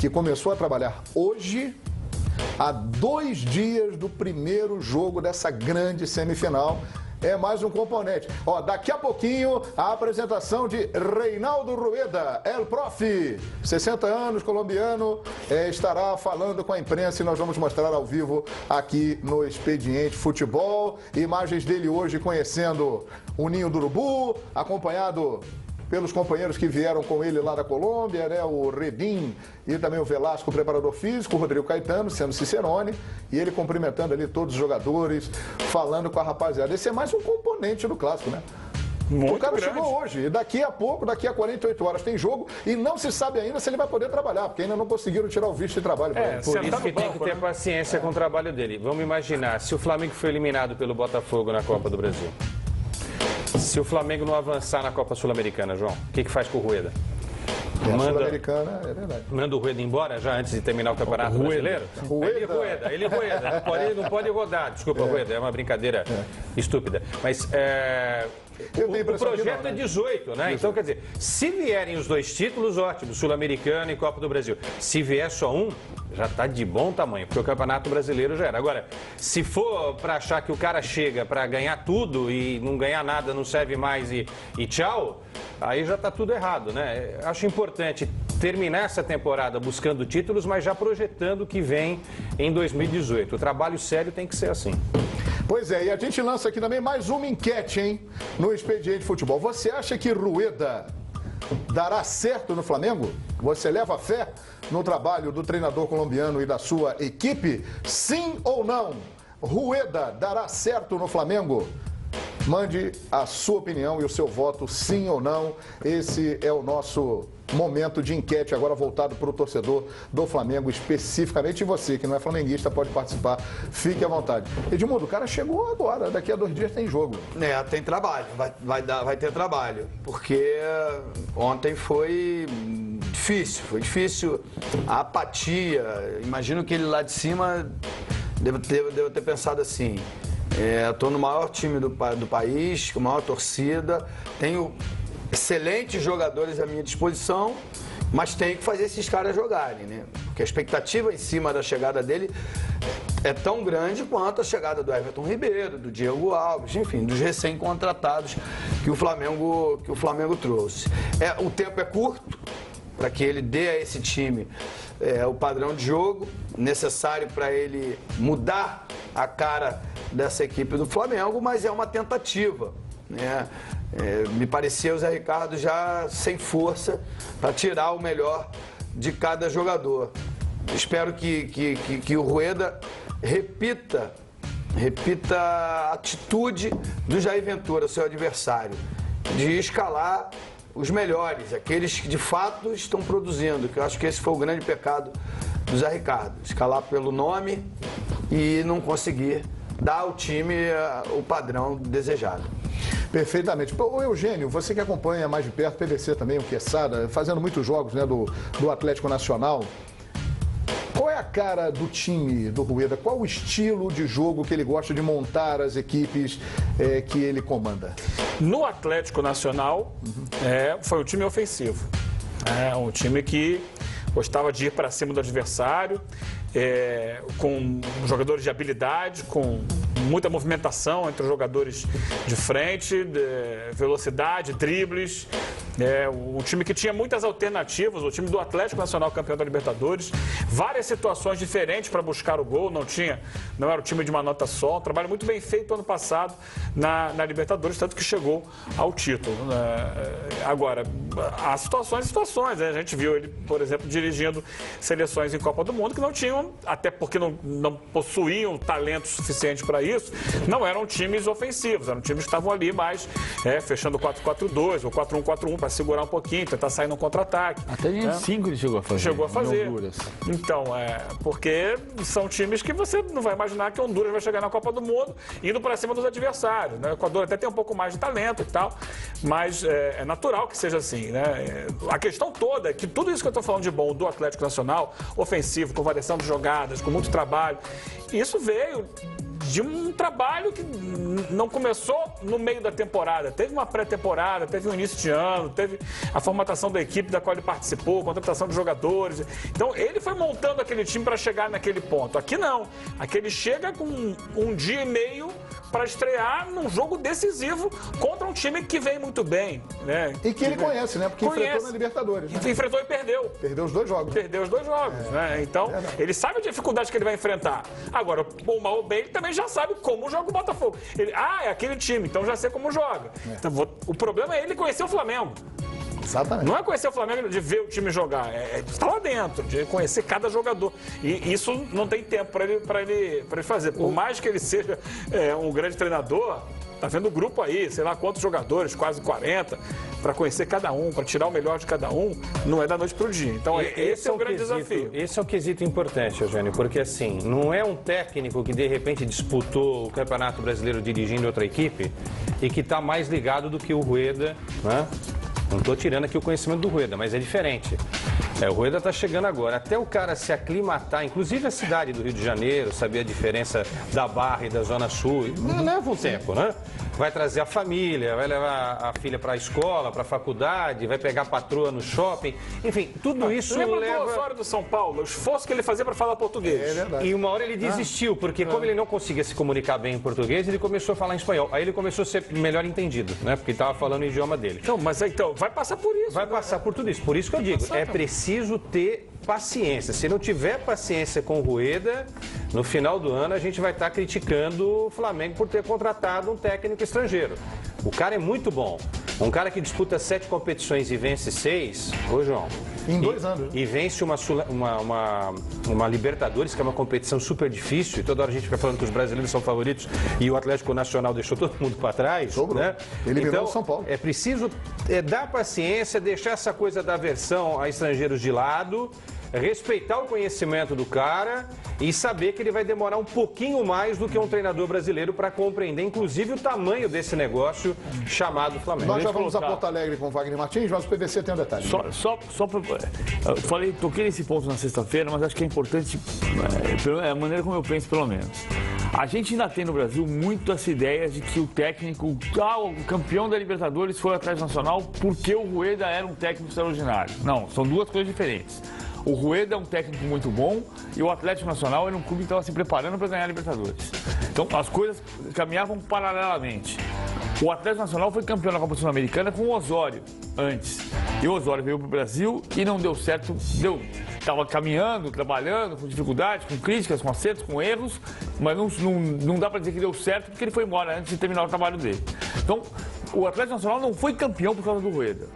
que começou a trabalhar hoje, há 2 dias do primeiro jogo dessa grande semifinal. É mais um componente. Ó, daqui a pouquinho, a apresentação de Reinaldo Rueda, El Prof, 60 anos, colombiano, estará falando com a imprensa e nós vamos mostrar ao vivo aqui no Expediente Futebol. Imagens dele hoje conhecendo o Ninho do Urubu, acompanhado pelos companheiros que vieram com ele lá da Colômbia, né? O Redin e também o Velasco, o preparador físico, o Rodrigo Caetano, sendo Cicerone, e ele cumprimentando ali todos os jogadores, falando com a rapaziada. Esse é mais um componente do clássico, né? Muito o cara grande. chegou hoje, e daqui a pouco, daqui a 48 horas tem jogo, e não se sabe ainda se ele vai poder trabalhar, porque ainda não conseguiram tirar o visto de trabalho. Por isso que tem que ter paciência com o trabalho dele. Vamos imaginar, se o Flamengo foi eliminado pelo Botafogo na Copa do Brasil. Se o Flamengo não avançar na Copa Sul-Americana, João, o que faz com o Rueda? Sul-Americana, é verdade. Manda o Rueda embora já antes de terminar o Campeonato Brasileiro? Ele Rueda. Não pode rodar. Desculpa, Rueda, é uma brincadeira estúpida. Mas o projeto é 18, né? Então, quer dizer, se vierem os 2 títulos, ótimo, Sul-Americano e Copa do Brasil. Se vier só um, já está de bom tamanho, porque o Campeonato Brasileiro já era. Agora, se for para achar que o cara chega para ganhar tudo e não ganhar nada, não serve mais e tchau, aí já está tudo errado, né? Acho importante terminar essa temporada buscando títulos, mas já projetando o que vem em 2018. O trabalho sério tem que ser assim. Pois é, e a gente lança aqui também mais uma enquete, hein, no Expediente Futebol. Você acha que Rueda dará certo no Flamengo? Você leva fé no trabalho do treinador colombiano e da sua equipe? Sim ou não? Rueda dará certo no Flamengo? Mande a sua opinião e o seu voto, sim ou não. Esse é o nosso momento de enquete, agora voltado para o torcedor do Flamengo especificamente. E você, que não é flamenguista, pode participar. Fique à vontade. Edmundo, o cara chegou agora. Daqui a 2 dias tem jogo. Tem trabalho. Vai ter trabalho. Porque ontem foi difícil. Foi difícil a apatia. Imagino que ele lá de cima deve ter pensado assim: estou no maior time do país, com a maior torcida, tenho excelentes jogadores à minha disposição, mas tenho que fazer esses caras jogarem, né? Porque a expectativa em cima da chegada dele é tão grande quanto a chegada do Everton Ribeiro, do Diego Alves, enfim, dos recém-contratados que o Flamengo trouxe. O tempo é curto para que ele dê a esse time o padrão de jogo necessário para ele mudar a cara dessa equipe do Flamengo, mas é uma tentativa, né? Me parecia o Zé Ricardo já sem força para tirar o melhor de cada jogador. Espero que o Rueda repita a atitude do Jair Ventura, seu adversário, de escalar os melhores, aqueles que de fato estão produzindo, que eu acho que esse foi o grande pecado do Zé Ricardo, escalar pelo nome e não conseguir dar ao time o padrão desejado. Perfeitamente. Ô, Eugênio, você que acompanha mais de perto, PVC também, o Quesada, fazendo muitos jogos, né, do Atlético Nacional, qual é a cara do time do Rueda? Qual o estilo de jogo que ele gosta de montar as equipes que ele comanda? No Atlético Nacional, foi um time ofensivo. Um time que gostava de ir para cima do adversário, com jogadores de habilidade, com muita movimentação entre os jogadores de frente, velocidade, dribles. Um time que tinha muitas alternativas, o time do Atlético Nacional, campeão da Libertadores, várias situações diferentes para buscar o gol, não era o time de uma nota só, um trabalho muito bem feito ano passado na Libertadores, tanto que chegou ao título. Agora, há situações e situações, né? A gente viu ele, por exemplo, dirigindo seleções em Copa do Mundo que não tinham, até porque não possuíam talento suficiente para isso, não eram times ofensivos, eram times que estavam ali mais fechando o 4-4-2 ou 4-1-4-1 para segurar um pouquinho, tentar sair no contra-ataque. Até em 5 ele chegou a fazer. Chegou a fazer. Então, porque são times que você não vai imaginar que Honduras vai chegar na Copa do Mundo indo para cima dos adversários, né? O Equador até tem um pouco mais de talento e tal, mas é natural que seja assim, né? A questão toda é que tudo isso que eu estou falando de bom do Atlético Nacional, ofensivo, com variação de jogadas, com muito trabalho, isso veio de um trabalho que não começou no meio da temporada. Teve uma pré-temporada, teve um início de ano, teve a formatação da equipe da qual ele participou, a contratação de jogadores. Então, ele foi montando aquele time para chegar naquele ponto. Aqui não. Aqui ele chega com um dia e meio para estrear num jogo decisivo contra um time que vem muito bem, né? E que ele conhece, né? Porque enfrentou na Libertadores. Né? Enfrentou e perdeu. Perdeu os 2 jogos. Perdeu os 2 jogos, né? Então, ele sabe a dificuldade que ele vai enfrentar. Agora, o mal ou bem, ele também já sabe como joga o Botafogo. É aquele time, então já sei como joga. Então, o problema é ele conhecer o Flamengo. Exatamente. Não é conhecer o Flamengo de ver o time jogar, é estar lá dentro, de conhecer cada jogador. E isso não tem tempo para ele fazer. Por mais que ele seja um grande treinador, tá vendo o grupo aí, sei lá quantos jogadores, quase 40, para conhecer cada um, para tirar o melhor de cada um, não é da noite para o dia. Então, esse é o grande desafio. Esse é um quesito importante, Eugênio, porque assim, não é um técnico que de repente disputou o Campeonato Brasileiro dirigindo outra equipe e que está mais ligado do que o Rueda, né? Não estou tirando aqui o conhecimento do Rueda, mas é diferente. O Rueda está chegando agora. Até o cara se aclimatar, inclusive a cidade do Rio de Janeiro, saber a diferença da Barra e da Zona Sul, leva um tempo, né? Vai trazer a família, vai levar a filha para a escola, para a faculdade, vai pegar a patroa no shopping. Enfim, tudo isso leva... leva... do Osório do São Paulo, o esforço que ele fazia para falar português. É verdade. E uma hora ele desistiu, porque como ele não conseguia se comunicar bem em português, ele começou a falar em espanhol. Aí ele começou a ser melhor entendido, né? Porque ele estava falando o idioma dele. Então, mas então, vai passar por isso. Vai passar por tudo isso. Por isso que eu digo, é preciso ter paciência. Se não tiver paciência com o Rueda, no final do ano a gente vai estar criticando o Flamengo por ter contratado um técnico estrangeiro. O cara é muito bom. Um cara que disputa 7 competições e vence 6, ô João. Em 2 anos. E vence uma Libertadores, que é uma competição super difícil, e toda hora a gente fica falando que os brasileiros são favoritos e o Atlético Nacional deixou todo mundo para trás. Sobrou. Né? Eliminou então, o São Paulo. É preciso dar paciência, deixar essa coisa da aversão a estrangeiros de lado, respeitar o conhecimento do cara e saber que ele vai demorar um pouquinho mais do que um treinador brasileiro para compreender, inclusive, o tamanho desse negócio chamado Flamengo. Nós já vamos a Porto Alegre com o Wagner Martins, mas o PVC tem um detalhe. Toquei nesse ponto na sexta-feira, mas acho que é importante, a maneira como eu penso, pelo menos. A gente ainda tem no Brasil muito essa ideia de que o técnico, o campeão da Libertadores foi o Atlético Nacional porque o Rueda era um técnico extraordinário. Não, são duas coisas diferentes. O Rueda é um técnico muito bom e o Atlético Nacional era um clube que estava se preparando para ganhar a Libertadores. Então as coisas caminhavam paralelamente. O Atlético Nacional foi campeão da Copa Sul-Americana com o Osório antes. E o Osório veio para o Brasil e não deu certo. Estava caminhando, trabalhando, com dificuldades, com críticas, com acertos, com erros, mas não dá para dizer que deu certo porque ele foi embora antes de terminar o trabalho dele. Então, o Atlético Nacional não foi campeão por causa do Rueda.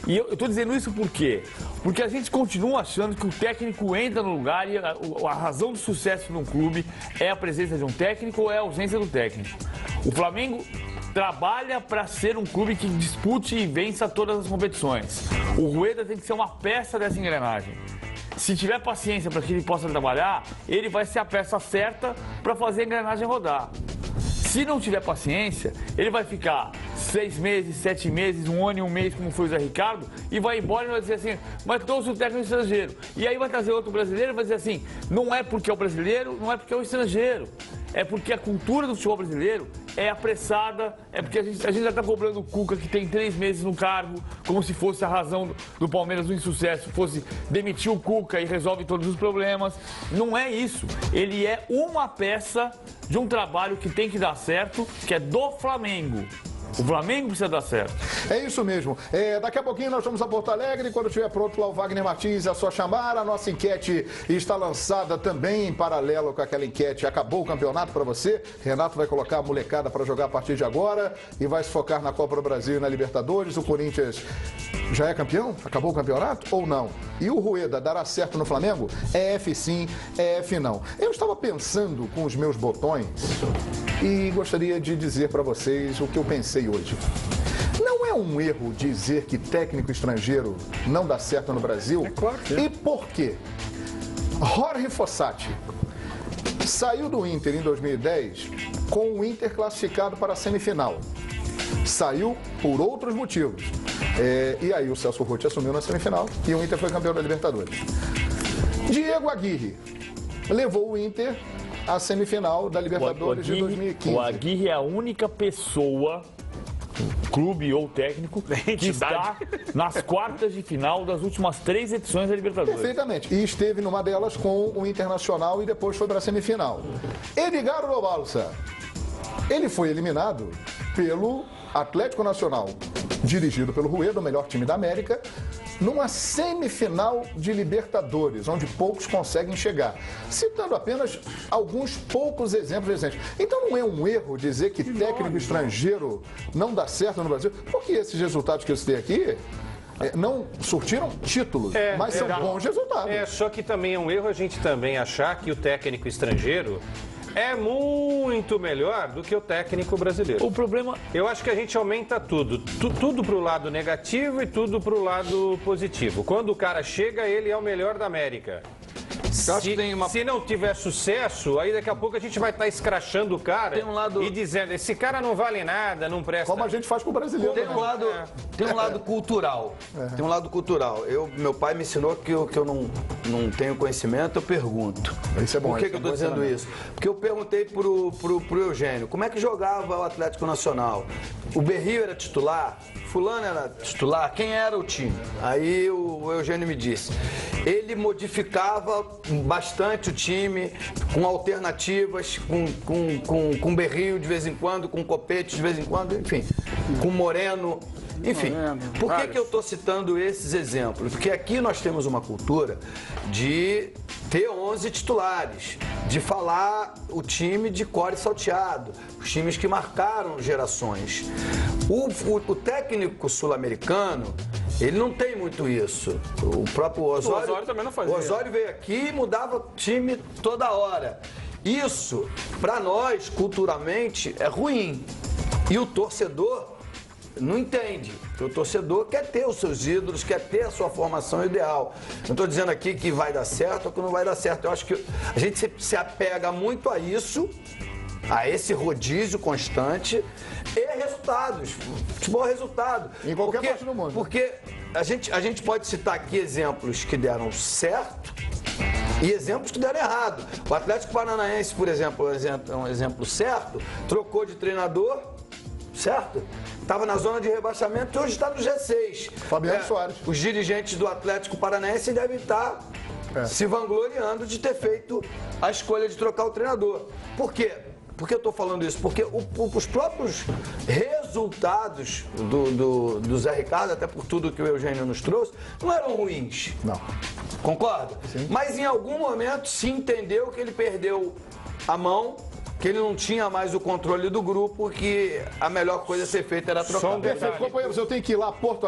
E eu estou dizendo isso por quê? Porque a gente continua achando que o técnico entra no lugar e a razão do sucesso de um clube é a presença de um técnico ou é a ausência do técnico. O Flamengo trabalha para ser um clube que dispute e vença todas as competições. O Rueda tem que ser uma peça dessa engrenagem. Se tiver paciência para que ele possa trabalhar, ele vai ser a peça certa para fazer a engrenagem rodar. Se não tiver paciência, ele vai ficar 6 meses, 7 meses, 1 ano e 1 mês, como foi o Zé Ricardo, e vai embora e vai dizer assim, mas trouxe o técnico estrangeiro. E aí vai trazer outro brasileiro e vai dizer assim, não é porque é o brasileiro, não é porque é o estrangeiro. É porque a cultura do futebol brasileiro é apressada, é porque a gente já está cobrando o Cuca, que tem 3 meses no cargo, como se fosse a razão do Palmeiras do insucesso, fosse demitir o Cuca e resolve todos os problemas. Não é isso. Ele é uma peça de um trabalho que tem que dar certo, que é do Flamengo. O Flamengo precisa dar certo. É isso mesmo. Daqui a pouquinho nós vamos a Porto Alegre. Quando estiver pronto lá o Wagner Martins, é só chamar. A nossa enquete está lançada também em paralelo com aquela enquete. Acabou o campeonato para você. Renato vai colocar a molecada para jogar a partir de agora e vai se focar na Copa do Brasil e na Libertadores. O Corinthians já é campeão? Acabou o campeonato ou não? E o Rueda dará certo no Flamengo? É F sim, é F não. Eu estava pensando com os meus botões e gostaria de dizer para vocês o que eu pensei hoje. Não é um erro dizer que técnico estrangeiro não dá certo no Brasil? É claro que é. E por quê? Jorge Fossati saiu do Inter em 2010 com o Inter classificado para a semifinal. Saiu por outros motivos. E aí o Celso Roth assumiu na semifinal e o Inter foi campeão da Libertadores. Diego Aguirre levou o Inter a semifinal da Libertadores de 2015. O Aguirre é a única pessoa, clube ou técnico, que está nas quartas de final das últimas 3 edições da Libertadores. Perfeitamente. E esteve numa delas com o Internacional e depois foi para a semifinal. Edgar Robalsa, ele foi eliminado pelo Atlético Nacional, dirigido pelo Rueda, o melhor time da América, numa semifinal de Libertadores, onde poucos conseguem chegar. Citando apenas alguns poucos exemplos recentes. Então não é um erro dizer que técnico estrangeiro não dá certo no Brasil, porque esses resultados que eu citei aqui não surtiram títulos, mas são bons resultados. Só que também é um erro a gente também achar que o técnico estrangeiro é muito melhor do que o técnico brasileiro. O problema... Eu acho que a gente aumenta tudo. Tudo pro lado negativo e tudo pro lado positivo. Quando o cara chega, ele é o melhor da América. Se não tiver sucesso, aí daqui a pouco a gente vai estar escrachando o cara e dizendo, esse cara não vale nada, não presta. Como a gente faz com o brasileiro. Tem um lado cultural. Tem um lado cultural. Meu pai me ensinou que eu não tenho conhecimento, eu pergunto. Isso é bom. Por que eu estou dizendo isso? Porque eu perguntei pro Eugênio, como é que jogava o Atlético Nacional? O Berrio era titular? Fulano era titular? Quem era o time? Aí o Eugênio me disse. Ele modificava bastante o time, com alternativas, com Berrio de vez em quando, com Copete de vez em quando, enfim, com Moreno. Enfim, por que eu estou citando esses exemplos? Porque aqui nós temos uma cultura de ter 11 titulares, de falar o time de cor e salteado, os times que marcaram gerações. O técnico sul-americano, ele não tem muito isso. O próprio Osório, também não fazia. O Osório veio aqui e mudava o time toda hora. Isso, para nós, culturalmente, é ruim. E o torcedor não entende. O torcedor quer ter os seus ídolos, quer ter a sua formação ideal. Não estou dizendo aqui que vai dar certo ou que não vai dar certo. Eu acho que a gente se apega muito a isso, a esse rodízio constante e resultados. Futebol é resultado. Em qualquer parte do mundo. Porque a gente pode citar aqui exemplos que deram certo e exemplos que deram errado. O Atlético Paranaense, por exemplo, é um exemplo certo, trocou de treinador, certo? Estava na zona de rebaixamento e hoje está no G6. Fabiano Soares. Os dirigentes do Atlético Paranaense devem estar se vangloriando de ter feito a escolha de trocar o treinador. Por quê? Por que eu estou falando isso? Porque os próprios resultados do Zé Ricardo, até por tudo que o Eugênio nos trouxe, não eram ruins. Não. Concorda? Sim. Mas em algum momento se entendeu que ele perdeu a mão, que ele não tinha mais o controle do grupo, que a melhor coisa a ser feita era trocar. Perfeito, companheiros, eu tenho que ir lá, Porto